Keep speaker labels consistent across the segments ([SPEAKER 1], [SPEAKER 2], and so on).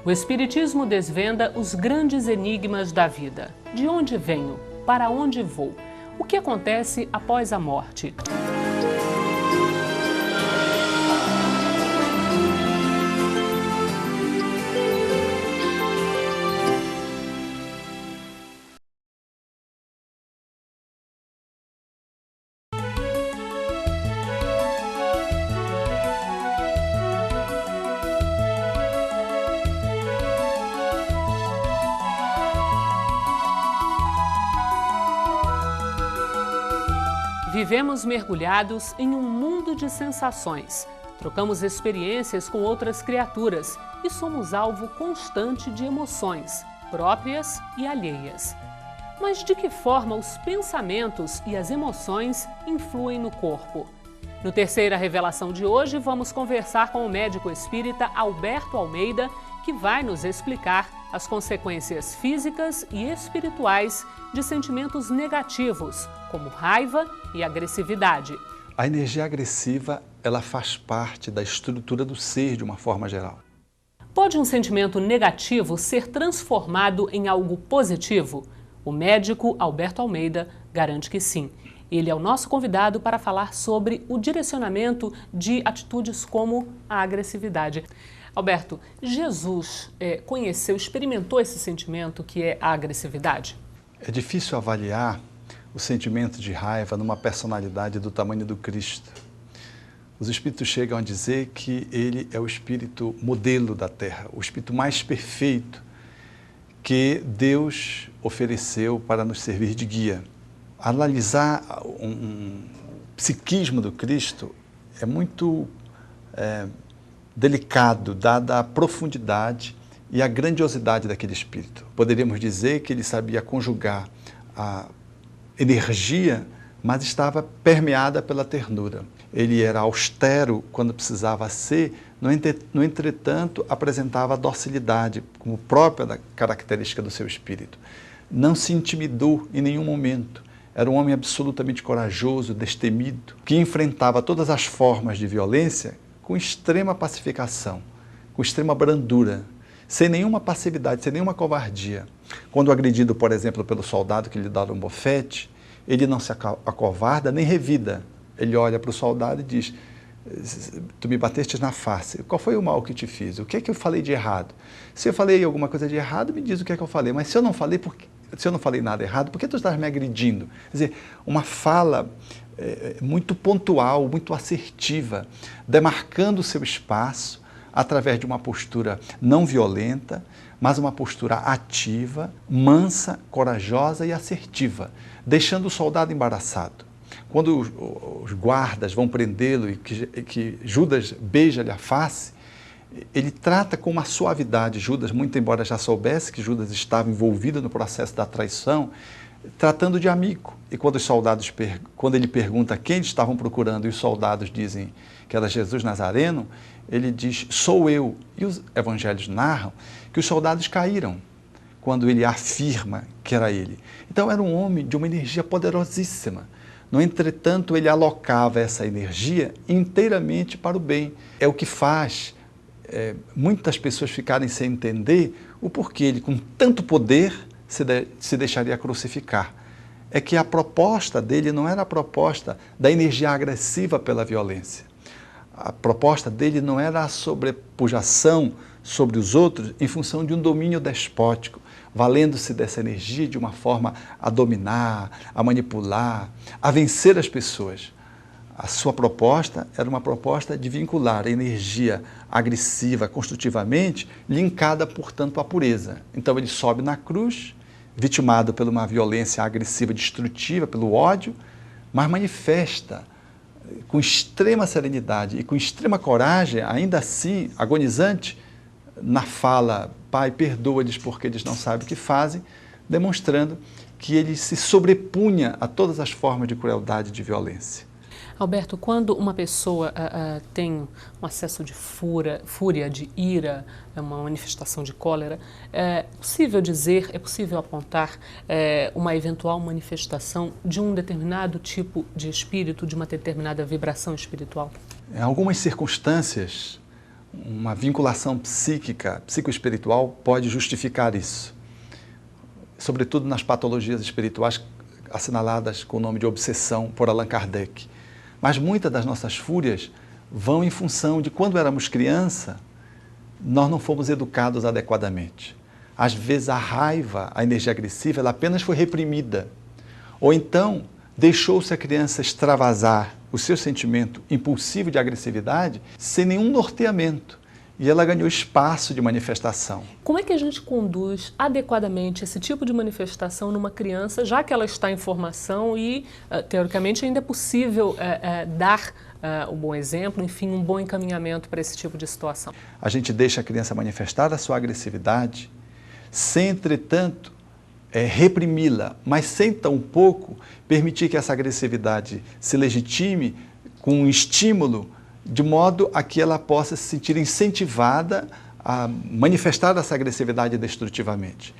[SPEAKER 1] O Espiritismo desvenda os grandes enigmas da vida. De onde venho? Para onde vou? O que acontece após a morte? Vivemos mergulhados em um mundo de sensações. Trocamos experiências com outras criaturas e somos alvo constante de emoções, próprias e alheias. Mas de que forma os pensamentos e as emoções influem no corpo? No Terceira Revelação de hoje, vamos conversar com o médico espírita Alberto Almeida, que vai nos explicar as consequências físicas e espirituais de sentimentos negativos, como raiva e agressividade.
[SPEAKER 2] A energia agressiva, ela faz parte da estrutura do ser de uma forma geral.
[SPEAKER 1] Pode um sentimento negativo ser transformado em algo positivo? O médico Alberto Almeida garante que sim. Ele é o nosso convidado para falar sobre o direcionamento de atitudes como a agressividade. Alberto, Jesus conheceu, experimentou esse sentimento que é a agressividade?
[SPEAKER 2] É difícil avaliar o sentimento de raiva numa personalidade do tamanho do Cristo. Os espíritos chegam a dizer que ele é o espírito modelo da Terra, o espírito mais perfeito que Deus ofereceu para nos servir de guia. Analisar um psiquismo do Cristo é muito delicado, dada a profundidade e a grandiosidade daquele espírito. Poderíamos dizer que ele sabia conjugar a energia, mas estava permeada pela ternura. Ele era austero quando precisava ser, no entretanto, apresentava a docilidade como própria da característica do seu espírito. Não se intimidou em nenhum momento. Era um homem absolutamente corajoso, destemido, que enfrentava todas as formas de violência com extrema pacificação, com extrema brandura, sem nenhuma passividade, sem nenhuma covardia. Quando agredido, por exemplo, pelo soldado que lhe dá um bofete, ele não se acovarda nem revida. Ele olha para o soldado e diz: tu me bateste na face, qual foi o mal que te fiz? O que é que eu falei de errado? Se eu falei alguma coisa de errado, me diz o que é que eu falei, mas se eu não falei nada errado, por que tu estás me agredindo? Quer dizer, uma fala muito pontual, muito assertiva, demarcando o seu espaço através de uma postura não violenta, mas uma postura ativa, mansa, corajosa e assertiva, deixando o soldado embaraçado. Quando os guardas vão prendê-lo e que Judas beija-lhe a face, ele trata com uma suavidade Judas, muito embora já soubesse que Judas estava envolvido no processo da traição, tratando de amigo. E quando ele pergunta quem eles estavam procurando e os soldados dizem que era Jesus Nazareno, ele diz: sou eu. E os evangelhos narram que os soldados caíram quando ele afirma que era ele. Então era um homem de uma energia poderosíssima. No entretanto, ele alocava essa energia inteiramente para o bem. É o que faz muitas pessoas ficarem sem entender o porquê ele, com tanto poder, se deixaria crucificar. É que a proposta dele não era a proposta da energia agressiva pela violência. A proposta dele não era a sobrepujação sobre os outros em função de um domínio despótico, valendo-se dessa energia de uma forma a dominar, a manipular, a vencer as pessoas. A sua proposta era uma proposta de vincular a energia agressiva construtivamente, linkada, portanto, à pureza. Então ele sobe na cruz, vitimado por uma violência agressiva, destrutiva, pelo ódio, mas manifesta com extrema serenidade e com extrema coragem, ainda assim agonizante, na fala: Pai, perdoa-lhes porque eles não sabem o que fazem, demonstrando que ele se sobrepunha a todas as formas de crueldade e de violência.
[SPEAKER 1] Alberto, quando uma pessoa tem um acesso de fúria, de ira, uma manifestação de cólera, é possível apontar uma eventual manifestação de um determinado tipo de espírito, de uma determinada vibração espiritual?
[SPEAKER 2] Em algumas circunstâncias, uma vinculação psíquica, psicoespiritual, pode justificar isso. Sobretudo nas patologias espirituais assinaladas com o nome de obsessão por Allan Kardec. Mas muitas das nossas fúrias vão em função de quando éramos criança, nós não fomos educados adequadamente. Às vezes a raiva, a energia agressiva, ela apenas foi reprimida. Ou então, deixou-se a criança extravasar o seu sentimento impulsivo de agressividade sem nenhum norteamento. E ela ganhou espaço de manifestação.
[SPEAKER 1] Como é que a gente conduz adequadamente esse tipo de manifestação numa criança, já que ela está em formação e, teoricamente, ainda é possível dar um bom exemplo, enfim, um bom encaminhamento para esse tipo de situação?
[SPEAKER 2] A gente deixa a criança manifestar a sua agressividade, sem, entretanto, reprimi-la, mas sem tampouco permitir que essa agressividade se legitime com um estímulo de modo a que ela possa se sentir incentivada a manifestar essa agressividade destrutivamente.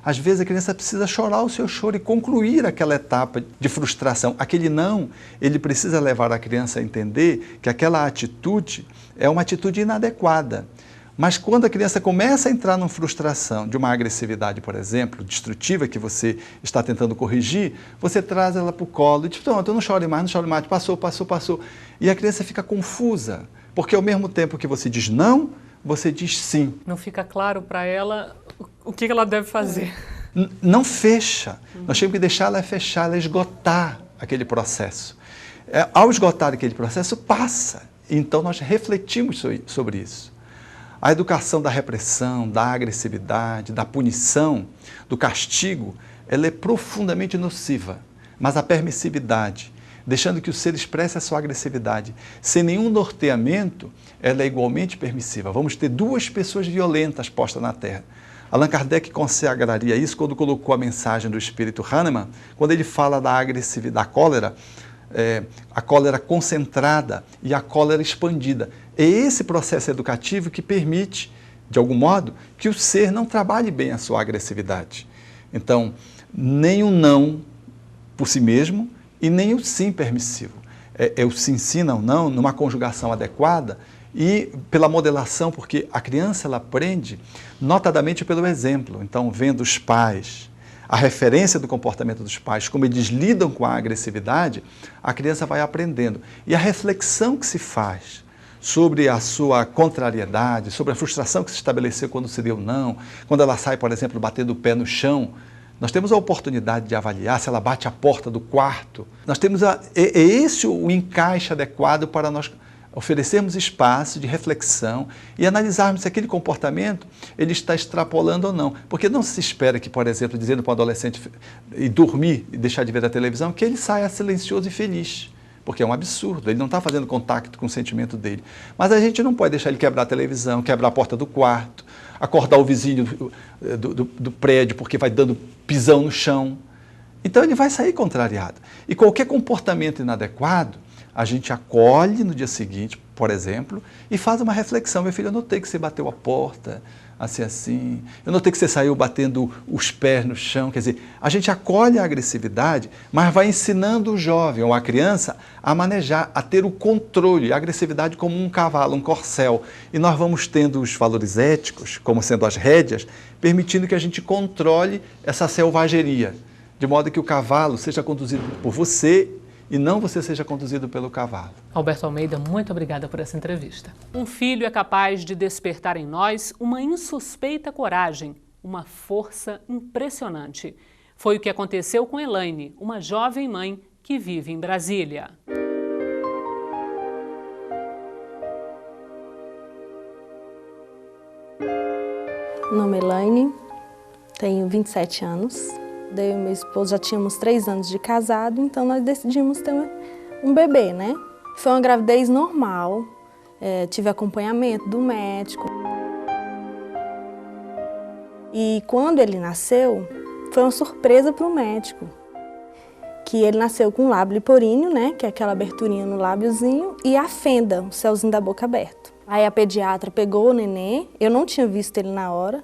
[SPEAKER 2] Às vezes a criança precisa chorar o seu choro e concluir aquela etapa de frustração. Aquele não, ele precisa levar a criança a entender que aquela atitude é uma atitude inadequada. Mas quando a criança começa a entrar numa frustração de uma agressividade, por exemplo, destrutiva, que você está tentando corrigir, você traz ela para o colo e diz, pronto, não chore mais, passou. E a criança fica confusa, porque ao mesmo tempo que você diz não, você diz sim.
[SPEAKER 1] Não fica claro para ela o que ela deve fazer.
[SPEAKER 2] Não fecha. Nós temos que deixar ela fechar, ela esgotar aquele processo. Ao esgotar aquele processo, passa. Então nós refletimos sobre isso. A educação da repressão, da agressividade, da punição, do castigo, ela é profundamente nociva. Mas a permissividade, deixando que o ser expresse a sua agressividade sem nenhum norteamento, ela é igualmente permissiva. Vamos ter duas pessoas violentas postas na Terra. Allan Kardec consagraria isso quando colocou a mensagem do espírito Hahnemann, quando ele fala da agressividade, da cólera, a cólera concentrada e a cólera expandida. É esse processo educativo que permite, de algum modo, que o ser não trabalhe bem a sua agressividade. Então, nem o não por si mesmo e nem o sim permissivo. É o sim, não, não, numa conjugação adequada e pela modelação, porque a criança ela aprende notadamente pelo exemplo. Então, vendo os pais, a referência do comportamento dos pais, como eles lidam com a agressividade, a criança vai aprendendo. E a reflexão que se faz sobre a sua contrariedade, sobre a frustração que se estabeleceu quando se deu não, quando ela sai, por exemplo, batendo o pé no chão, nós temos a oportunidade de avaliar se ela bate a porta do quarto. Nós temos esse o encaixe adequado para nós oferecermos espaço de reflexão e analisarmos se aquele comportamento ele está extrapolando ou não. Porque não se espera que, por exemplo, dizendo para o adolescente ir dormir e deixar de ver a televisão, que ele saia silencioso e feliz. Porque é um absurdo, ele não está fazendo contato com o sentimento dele. Mas a gente não pode deixar ele quebrar a televisão, quebrar a porta do quarto, acordar o vizinho do prédio porque vai dando pisão no chão. Então ele vai sair contrariado. E qualquer comportamento inadequado, a gente acolhe no dia seguinte, por exemplo, e faz uma reflexão. Meu filho, eu notei que você bateu a porta, assim. Eu notei que você saiu batendo os pés no chão. Quer dizer, a gente acolhe a agressividade, mas vai ensinando o jovem ou a criança a manejar, a ter o controle, a agressividade como um cavalo, um corcel. E nós vamos tendo os valores éticos, como sendo as rédeas, permitindo que a gente controle essa selvageria, de modo que o cavalo seja conduzido por você e não você seja conduzido pelo cavalo.
[SPEAKER 1] Alberto Almeida, muito obrigada por essa entrevista. Um filho é capaz de despertar em nós uma insuspeita coragem, uma força impressionante. Foi o que aconteceu com Elaine, uma jovem mãe que vive em Brasília.
[SPEAKER 3] Meu nome é Elaine, tenho 27 anos. Eu e meu esposo já tínhamos 3 anos de casado, então nós decidimos ter um bebê, né? Foi uma gravidez normal, tive acompanhamento do médico. E quando ele nasceu, foi uma surpresa para o médico, que ele nasceu com o lábio liporíneo, né? Que é aquela aberturinha no lábiozinho, e a fenda, o céuzinho da boca aberto. Aí a pediatra pegou o neném, eu não tinha visto ele na hora,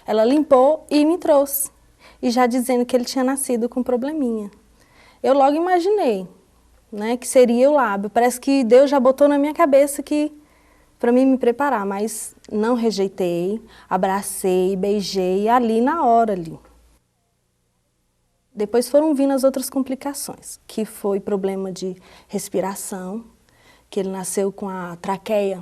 [SPEAKER 3] ela limpou e me trouxe. E já dizendo que ele tinha nascido com probleminha. Eu logo imaginei, né, que seria o lábio. Parece que Deus já botou na minha cabeça que para mim me preparar, mas não rejeitei, abracei, beijei ali na hora ali. Depois foram vindo as outras complicações, que foi problema de respiração, que ele nasceu com a traqueia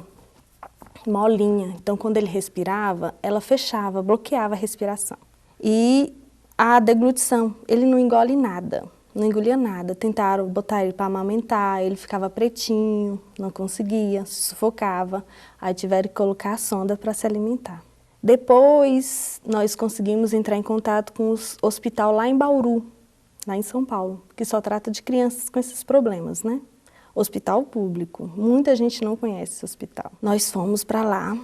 [SPEAKER 3] molinha, então quando ele respirava, ela fechava, bloqueava a respiração. E a deglutição, ele não engole nada, não engolia nada. Tentaram botar ele para amamentar, ele ficava pretinho, não conseguia, se sufocava, aí tiveram que colocar a sonda para se alimentar. Depois, nós conseguimos entrar em contato com o hospital lá em Bauru, lá em São Paulo, que só trata de crianças com esses problemas, né? Hospital público. Muita gente não conhece esse hospital. Nós fomos para lá.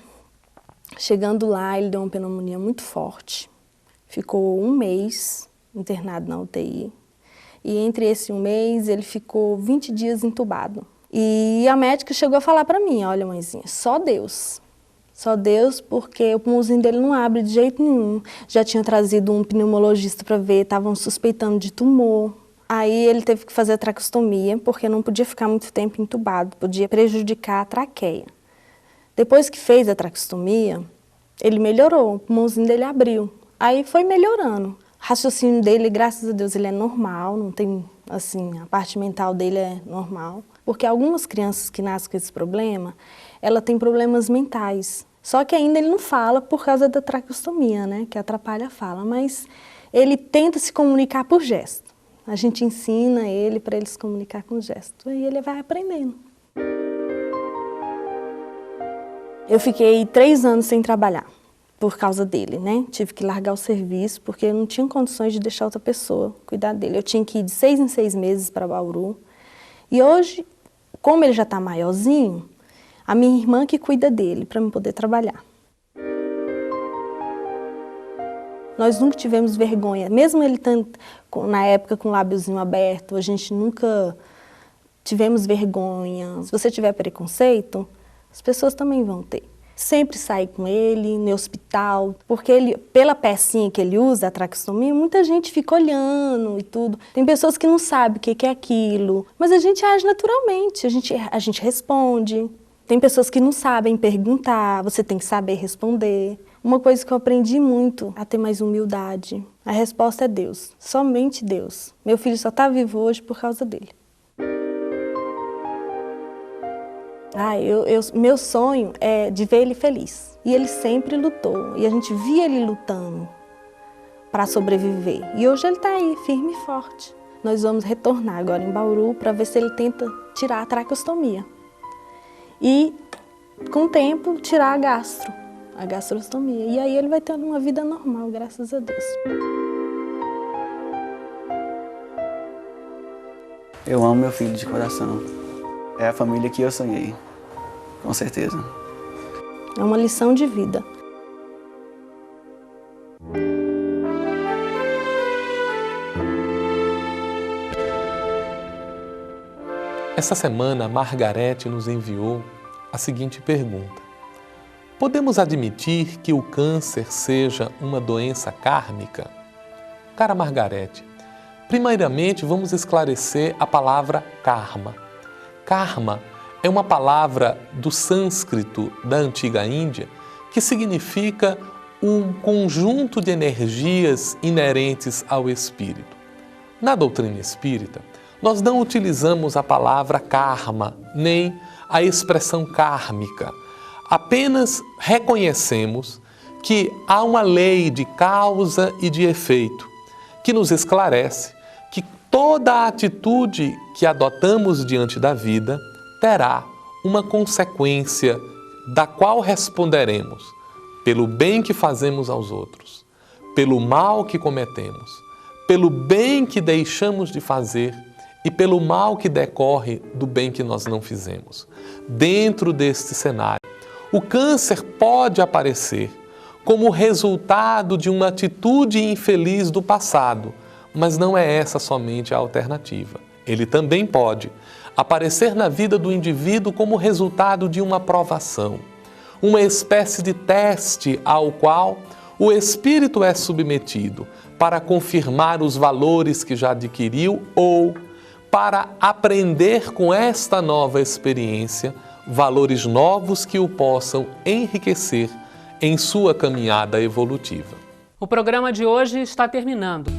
[SPEAKER 3] Chegando lá, ele deu uma pneumonia muito forte. Ficou 1 mês internado na UTI. E entre esse 1 mês, ele ficou 20 dias entubado. E a médica chegou a falar para mim, olha, mãezinha, só Deus. Só Deus, porque o pulmãozinho dele não abre de jeito nenhum. Já tinha trazido um pneumologista para ver, estavam suspeitando de tumor. Aí ele teve que fazer a traqueostomia, porque não podia ficar muito tempo entubado, podia prejudicar a traqueia. Depois que fez a traqueostomia, ele melhorou, o pulmãozinho dele abriu. Aí foi melhorando. O raciocínio dele, graças a Deus, ele é normal, não tem, assim, a parte mental dele é normal. Porque algumas crianças que nascem com esse problema, ela tem problemas mentais. Só que ainda ele não fala por causa da traqueostomia, né, que atrapalha a fala, mas ele tenta se comunicar por gesto. A gente ensina ele para ele se comunicar com gesto, e ele vai aprendendo. Eu fiquei 3 anos sem trabalhar por causa dele, né? Tive que largar o serviço porque eu não tinha condições de deixar outra pessoa cuidar dele. Eu tinha que ir de 6 em 6 meses para Bauru. E hoje, como ele já está maiorzinho, a minha irmã que cuida dele para eu poder trabalhar. Nós nunca tivemos vergonha, mesmo ele estando na época com o lábiozinho aberto, a gente nunca tivemos vergonha. Se você tiver preconceito, as pessoas também vão ter. Sempre sair com ele no hospital, porque ele, pela pecinha que ele usa, a traqueostomia, muita gente fica olhando e tudo. Tem pessoas que não sabem o que é aquilo, mas a gente age naturalmente, a gente responde. Tem pessoas que não sabem perguntar, você tem que saber responder. Uma coisa que eu aprendi muito, a ter mais humildade. A resposta é Deus, somente Deus. Meu filho só está vivo hoje por causa dele. Meu sonho é de ver ele feliz. E ele sempre lutou. E a gente via ele lutando para sobreviver. E hoje ele está aí, firme e forte. Nós vamos retornar agora em Bauru para ver se ele tenta tirar a traqueostomia. E, com o tempo, tirar a gastrostomia. E aí ele vai ter uma vida normal, graças a Deus.
[SPEAKER 4] Eu amo meu filho de coração. É a família que eu sonhei, com certeza.
[SPEAKER 3] É uma lição de vida.
[SPEAKER 5] Essa semana, Margarete nos enviou a seguinte pergunta: podemos admitir que o câncer seja uma doença kármica? Cara Margarete, primeiramente vamos esclarecer a palavra karma. Karma é uma palavra do sânscrito da antiga Índia que significa um conjunto de energias inerentes ao espírito. Na doutrina espírita, nós não utilizamos a palavra karma, nem a expressão kármica. Apenas reconhecemos que há uma lei de causa e de efeito que nos esclarece que toda atitude que adotamos diante da vida terá uma consequência da qual responderemos pelo bem que fazemos aos outros, pelo mal que cometemos, pelo bem que deixamos de fazer e pelo mal que decorre do bem que nós não fizemos. Dentro deste cenário, o câncer pode aparecer como resultado de uma atitude infeliz do passado, mas não é essa somente a alternativa. Ele também pode aparecer na vida do indivíduo como resultado de uma provação, uma espécie de teste ao qual o espírito é submetido para confirmar os valores que já adquiriu ou para aprender com esta nova experiência valores novos que o possam enriquecer em sua caminhada evolutiva.
[SPEAKER 1] O programa de hoje está terminando.